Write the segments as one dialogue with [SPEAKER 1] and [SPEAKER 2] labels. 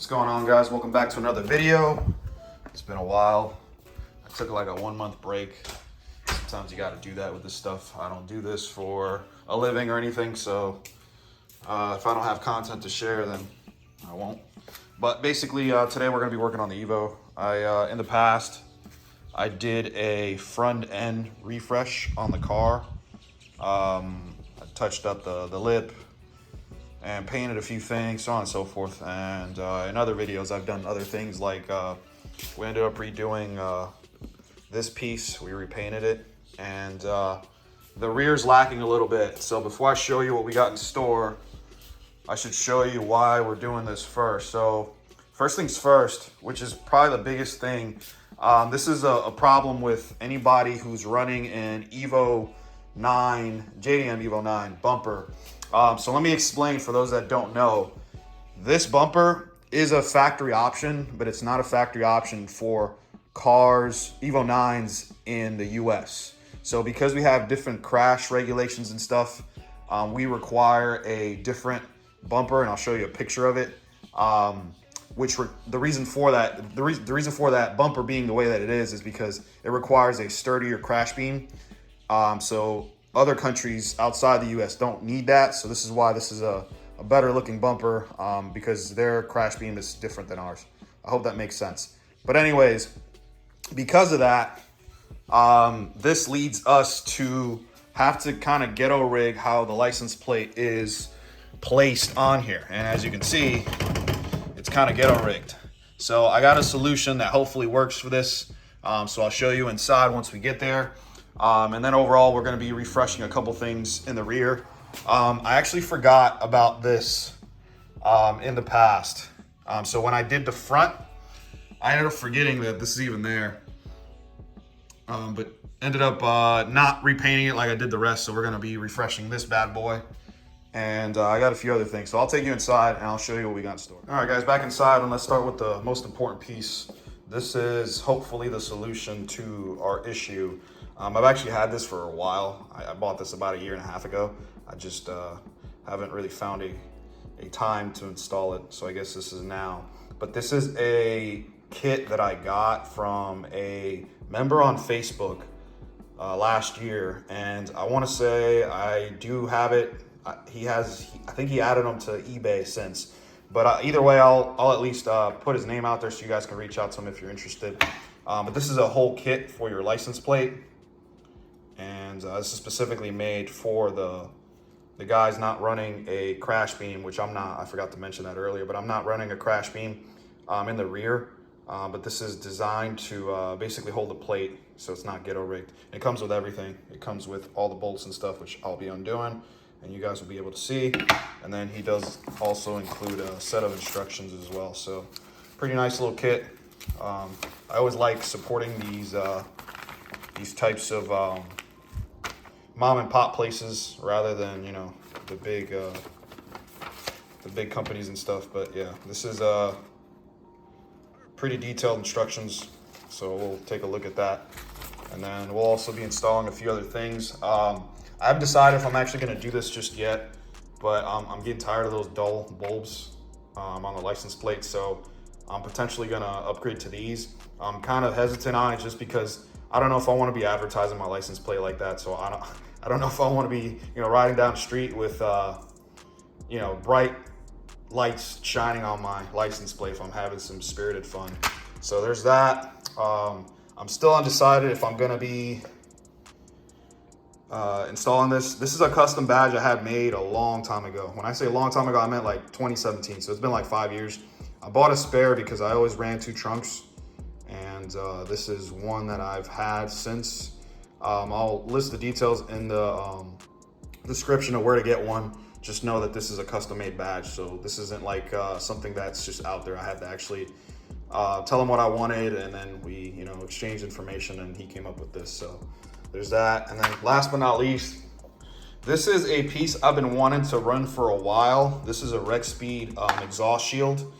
[SPEAKER 1] What's going on, guys? Welcome back to another video. It's been a while. I took like a 1 month break. Sometimes you got to do that with this stuff. I don't do this for a living or anything, so if I don't have content to share, then I won't. But basically, today we're going to be working on the Evo. In the past, I did a front end refresh on the car. I touched up the lip and painted a few things, so on and so forth. And in other videos, I've done other things like we ended up redoing this piece. We repainted it, and the rear's lacking a little bit. So before I show you what we got in store, I should show you why we're doing this first. So first things first, which is probably the biggest thing. This is a problem with anybody who's running an Evo 9, JDM Evo 9 bumper. So let me explain for those that don't know. This bumper is a factory option, but it's not a factory option for cars, Evo 9s in the US. So because we have different crash regulations and stuff, we require a different bumper, and I'll show you a picture of it. The reason for that bumper being the way that it is because it requires a sturdier crash beam. So other countries outside the US don't need that. So this is why this is a better looking bumper, because their crash beam is different than ours. I hope that makes sense. But anyways, because of that, this leads us to have to kind of ghetto rig how the license plate is placed on here. And as you can see, it's kind of ghetto rigged. So I got a solution that hopefully works for this. So I'll show you inside once we get there. And then overall, we're going to be refreshing a couple things in the rear. I actually forgot about this in the past. So when I did the front, I ended up forgetting that this is even there. But ended up not repainting it like I did the rest. So we're going to be refreshing this bad boy. And I got a few other things. So I'll take you inside and I'll show you what we got in store. All right, guys, back inside, and let's start with the most important piece. This is hopefully the solution to our issue. I've actually had this for a while. I bought this about 1.5 years ago. I just haven't really found a time to install it. So I guess this is now. But this is a kit that I got from a member on Facebook last year. And I want to say I do have it. I think he added them to eBay since. But either way, I'll at least put his name out there so you guys can reach out to him if you're interested. But this is a whole kit for your license plate. And this is specifically made for the guys not running a crash beam, which I'm not. I forgot to mention that earlier, but I'm not running a crash beam in the rear. But this is designed to basically hold the plate so it's not ghetto rigged. It comes with everything. It comes with all the bolts and stuff, which I'll be undoing, and you guys will be able to see. And then he does also include a set of instructions as well. So pretty nice little kit. I always like supporting these types of mom and pop places rather than, you know, the big companies and stuff. But yeah, this is pretty detailed instructions, so we'll take a look at that. And then we'll also be installing a few other things. I haven't decided if I'm actually going to do this just yet, but I'm getting tired of those dull bulbs on the license plate, so I'm potentially going to upgrade to these. I'm kind of hesitant on it just because I don't know if I want to be advertising my license plate like that. So I don't know if I want to be, you know, riding down the street with, you know, bright lights shining on my license plate if I'm having some spirited fun. So there's that. I'm still undecided if I'm going to be installing this. This is a custom badge I had made a long time ago. When I say a long time ago, I meant like 2017. So it's been like 5 years. I bought a spare because I always ran 2 trunks. And this is one that I've had since. I'll list the details in the description of where to get one. Just know that this is a custom made badge. So this isn't like something that's just out there. I had to actually tell him what I wanted, and then we, you know, exchanged information, and he came up with this. So there's that. And then last but not least, this is a piece I've been wanting to run for a while. This is a Rexped exhaust shield.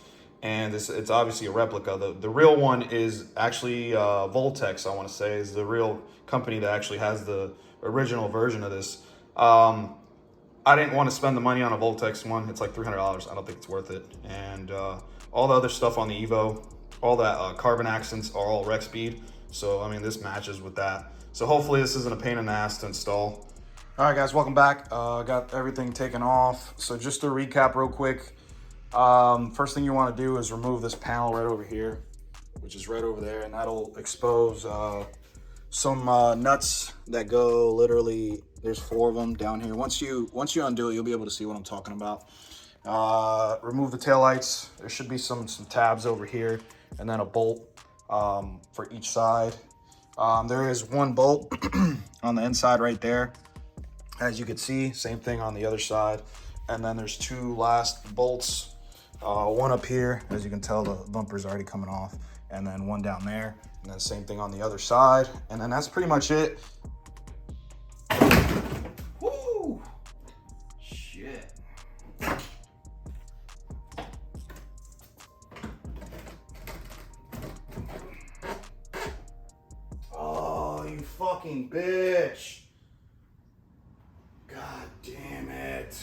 [SPEAKER 1] And it's obviously a replica. The real one is actually Voltex, I want to say, is the real company that actually has the original version of this. I didn't want to spend the money on a Voltex one. It's like $300. I don't think it's worth it. And All the other stuff on the Evo, all that carbon accents are all Rexped. So, I mean, this matches with that. So hopefully this isn't a pain in the ass to install. All right, guys, welcome back. Got everything taken off. So just to recap real quick, first thing you want to do is remove this panel right over here, which is right over there, and that'll expose some nuts that go literally, there's 4 of them down here. Once you undo it, you'll be able to see what I'm talking about. Remove the taillights. There should be some tabs over here, and then a bolt for each side. There is 1 bolt on the inside right there. As you can see, same thing on the other side. And then there's 2 last bolts. 1 up here, as you can tell, the bumper's already coming off. And then 1 down there. And then same thing on the other side. And then that's pretty much it. Woo! Shit. Oh, you fucking bitch. God damn it.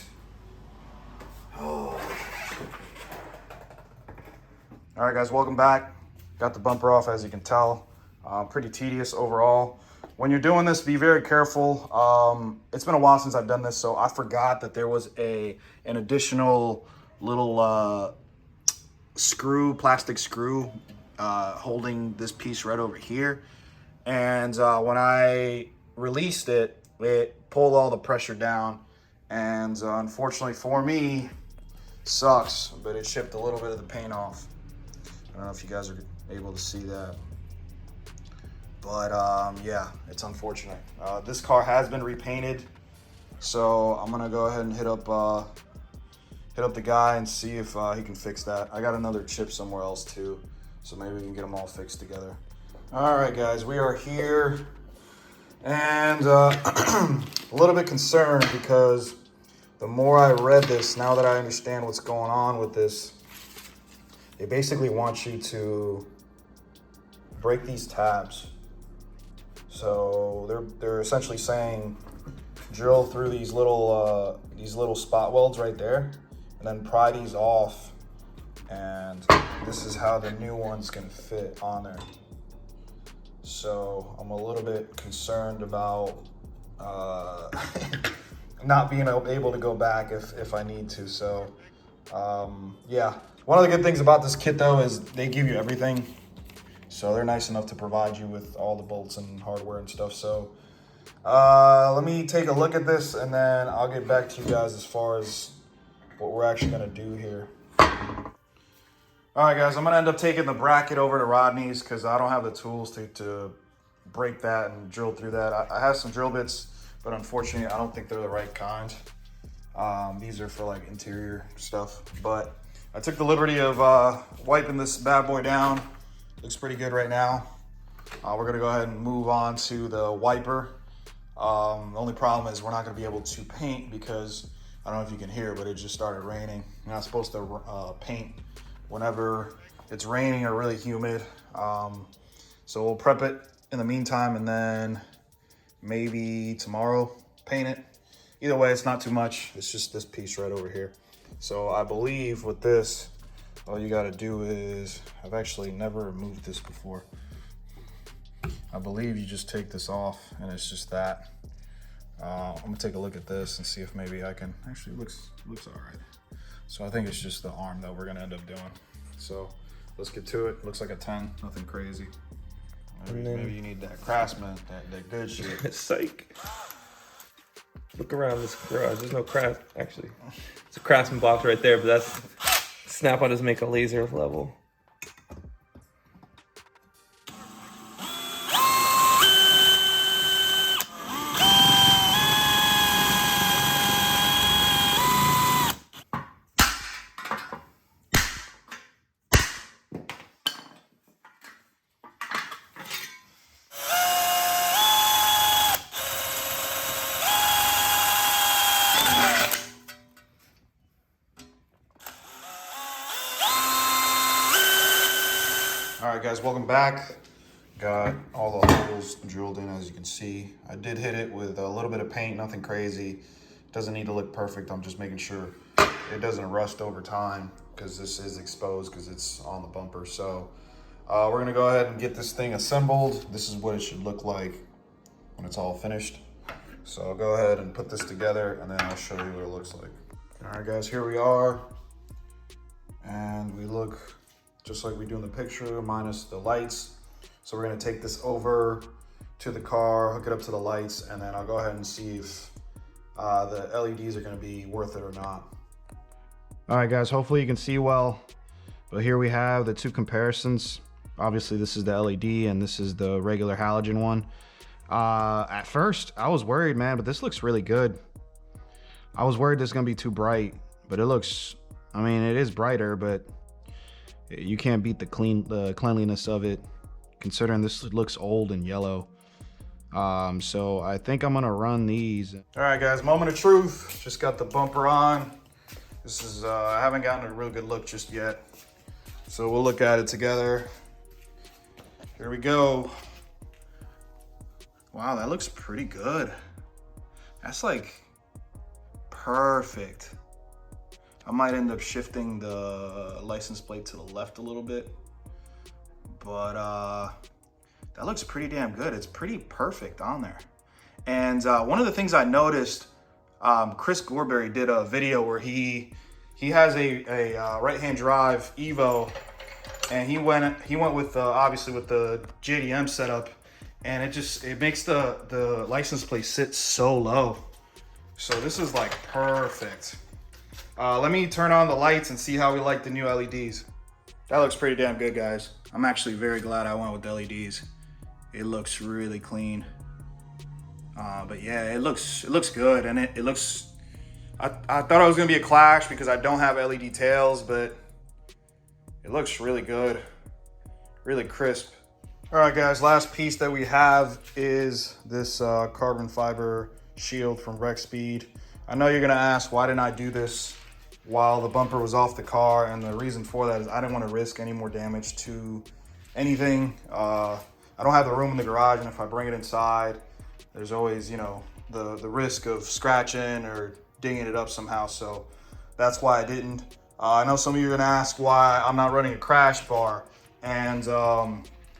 [SPEAKER 1] Oh. All right, guys, welcome back. Got the bumper off, as you can tell. Pretty tedious overall. When you're doing this, be very careful. It's been a while since I've done this, so I forgot that there was an additional little plastic screw holding this piece right over here. And when I released it, it pulled all the pressure down, and unfortunately for me, sucks, but it chipped a little bit of the paint off. I don't know if you guys are able to see that, but yeah, it's unfortunate. This car has been repainted, so I'm gonna go ahead and hit up the guy and see if he can fix that. I got another chip somewhere else too, so maybe we can get them all fixed together. All right, guys, we are here. And a little bit concerned because the more I read this, now that I understand what's going on with this, they basically want you to break these tabs. So they're essentially saying drill through these little spot welds right there, and then pry these off, and this is how the new ones can fit on there. So I'm a little bit concerned about not being able to go back if I need to. So yeah, one of the good things about this kit though is they give you everything. So they're nice enough to provide you with all the bolts and hardware and stuff. So let me take a look at this, and then I'll get back to you guys as far as what we're actually gonna do here. All right, guys, I'm gonna end up taking the bracket over to Rodney's because I don't have the tools to break that and drill through that. I have some drill bits, but unfortunately, I don't think they're the right kind. These are for like interior stuff, but I took the liberty of wiping this bad boy down. Looks pretty good right now. We're gonna go ahead and move on to the wiper. The only problem is we're not gonna be able to paint because I don't know if you can hear, but it just started raining. You're not supposed to paint whenever it's raining or really humid. So we'll prep it in the meantime, and then maybe tomorrow paint it. Either way, it's not too much. It's just this piece right over here. So I believe with this, all you gotta do is, I've actually never removed this before. I believe you just take this off and it's just that. I'm gonna take a look at this and see if maybe I can, actually looks all right. So I think it's just the arm that we're gonna end up doing. So let's get to it. Looks like a 10, nothing crazy. Maybe you need that Craftsman, that good shit.
[SPEAKER 2] Psych. Look around this garage. There's no craft, actually. It's a Craftsman box right there, but that's Snap-on doesn't make a laser level.
[SPEAKER 1] All right, guys, welcome back. Got all the holes drilled in, as you can see. I did hit it with a little bit of paint, nothing crazy. Doesn't need to look perfect. I'm just making sure it doesn't rust over time, because this is exposed because it's on the bumper. So we're gonna go ahead and get this thing assembled. This is what it should look like when it's all finished. So I'll go ahead and put this together, and then I'll show you what it looks like. All right, guys, here we are. And we look just like we do in the picture, minus the lights. So we're gonna take this over to the car, hook it up to the lights, and then I'll go ahead and see if the LEDs are gonna be worth it or not. All right, guys, hopefully you can see well. But here we have the two comparisons. Obviously, this is the LED and this is the regular halogen one. At first, I was worried, man, but this looks really good. I was worried this is gonna be too bright, but it looks, I mean, it is brighter, but you can't beat the cleanliness of it, considering this looks old and yellow. So I think I'm gonna run these. All right, guys, moment of truth. Just got the bumper on. This is, I haven't gotten a real good look just yet. So we'll look at it together. Here we go. Wow, that looks pretty good. That's like perfect. I might end up shifting the license plate to the left a little bit, but that looks pretty damn good. It's pretty perfect on there. And one of the things I noticed, Chris Gorberry did a video where he has a right-hand drive Evo, and he went with obviously with the JDM setup, and it makes the license plate sit so low. So this is like perfect. Let me turn on the lights and see how we like the new LEDs. That looks pretty damn good, guys. I'm actually very glad I went with the LEDs. It looks really clean. But yeah, it looks good, and it looks. I thought it was gonna be a clash because I don't have LED tails, but it looks really good, really crisp. All right, guys, last piece that we have is this carbon fiber shield from Rexped. I know you're gonna ask, why didn't I do this while the bumper was off the car? And the reason for that is I didn't want to risk any more damage to anything. I don't have the room in the garage, and if I bring it inside, there's always, you know, the risk of scratching or dinging it up somehow. So that's why I didn't. I know some of you are gonna ask why I'm not running a crash bar, and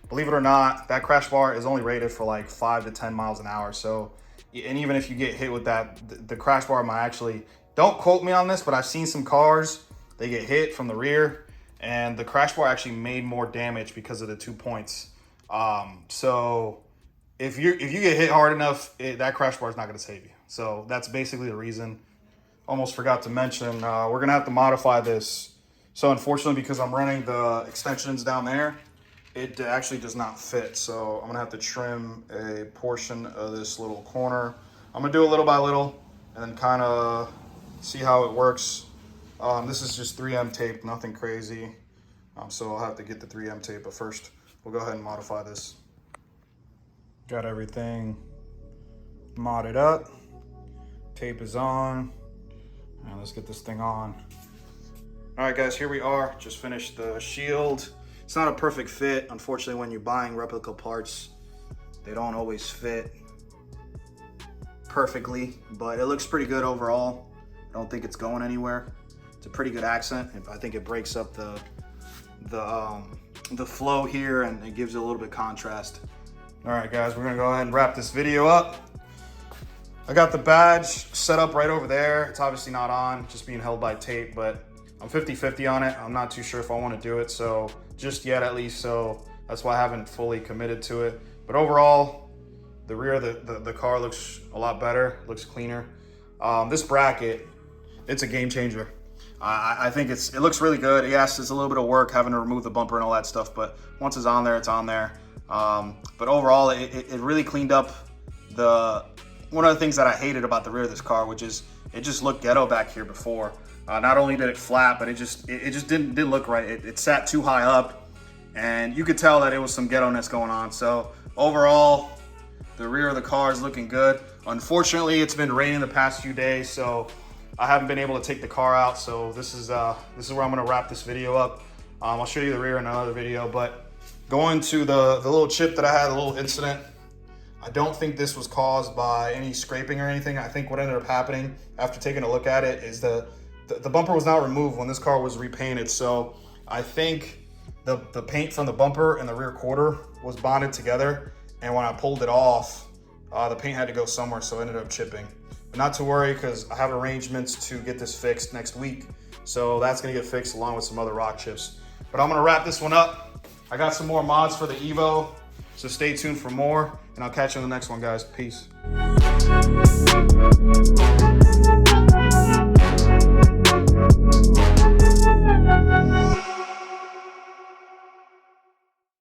[SPEAKER 1] believe it or not, that crash bar is only rated for like 5 to 10 miles an hour. So, and even if you get hit with that, the crash bar might actually, don't quote me on this, but I've seen some cars, they get hit from the rear, and the crash bar actually made more damage because of the 2 points. So if you get hit hard enough, that crash bar is not gonna save you. So that's basically the reason. Almost forgot to mention, we're gonna have to modify this. So unfortunately, because I'm running the extensions down there, it actually does not fit. So I'm gonna have to trim a portion of this little corner. I'm gonna do it little by little and then kind of see how it works. This is just 3M tape, nothing crazy. So I'll have to get the 3M tape, but first we'll go ahead and modify this. Got everything modded up. Tape is on. Now let's get this thing on. All right, guys, here we are. Just finished the shield. It's not a perfect fit. Unfortunately, when you're buying replica parts, they don't always fit perfectly, but it looks pretty good overall. I don't think it's going anywhere. It's a pretty good accent. I think it breaks up the flow here, and it gives it a little bit of contrast. All right, guys, we're gonna go ahead and wrap this video up. I got the badge set up right over there. It's obviously not on, just being held by tape, but I'm 50-50 on it. I'm not too sure if I want to do it, so just yet at least, so that's why I haven't fully committed to it. But overall, the rear of the car looks a lot better, looks cleaner. This bracket, it's a game changer. I think it looks really good. Yes, it's a little bit of work having to remove the bumper and all that stuff, but once it's on there, it's on there. But overall, it really cleaned up one of the things that I hated about the rear of this car, which is it just looked ghetto back here before. Not only did it flap, but it just didn't look right. It sat too high up, and you could tell that it was some ghetto-ness going on. So overall, the rear of the car is looking good. Unfortunately, it's been raining the past few days, so I haven't been able to take the car out. So this is where I'm gonna wrap this video up. I'll show you the rear in another video, but going to the little chip that I had, a little incident, I don't think this was caused by any scraping or anything. I think what ended up happening after taking a look at it is the the bumper was not removed when this car was repainted. So I think the paint from the bumper and the rear quarter was bonded together. And when I pulled it off, the paint had to go somewhere, so it ended up chipping. But not to worry, because I have arrangements to get this fixed next week. So that's gonna get fixed along with some other rock chips. But I'm gonna wrap this one up. I got some more mods for the Evo, so stay tuned for more, and I'll catch you in the next one, guys. Peace.